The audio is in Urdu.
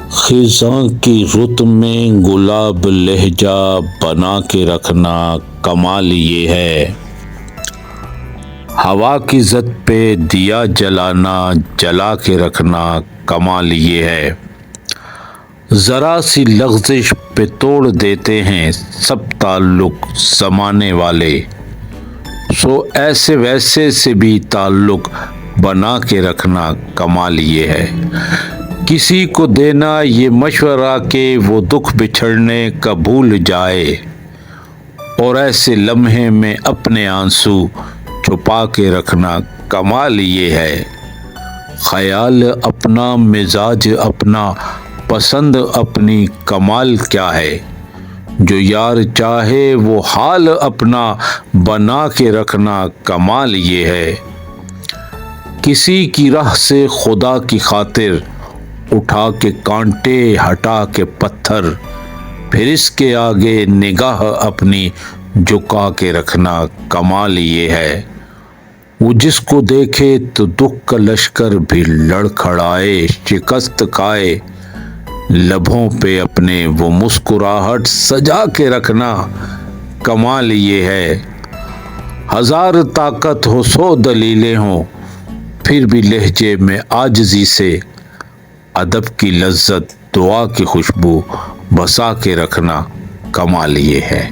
خزاں کی رت میں گلاب لہجہ بنا کے رکھنا کمال یہ ہے، ہوا کی زد پہ دیا جلانا جلا کے رکھنا کمال یہ ہے، ذرا سی لغزش پہ توڑ دیتے ہیں سب تعلق زمانے والے، سو ایسے ویسے سے بھی تعلق بنا کے رکھنا کمال یہ ہے، کسی کو دینا یہ مشورہ کہ وہ دکھ بچھڑنے کا بھول جائے، اور ایسے لمحے میں اپنے آنسو چھپا کے رکھنا کمال یہ ہے، خیال اپنا مزاج اپنا پسند اپنی کمال کیا ہے، جو یار چاہے وہ حال اپنا بنا کے رکھنا کمال یہ ہے، کسی کی راہ سے خدا کی خاطر اٹھا کے کانٹے ہٹا کے پتھر، پھر اس کے آگے نگاہ اپنی جھکا کے رکھنا کمال یہ ہے، وہ جس کو دیکھے تو دکھ کا لشکر بھی لڑکھڑائے شکست کھائے، لبوں پہ اپنے وہ مسکراہٹ سجا کے رکھنا کمال یہ ہے، ہزار طاقت ہو سو دلیلیں ہوں پھر بھی لہجے میں عاجزی سے ادب کی لذت دعا کی خوشبو بسا کے رکھنا کمال یہ ہے۔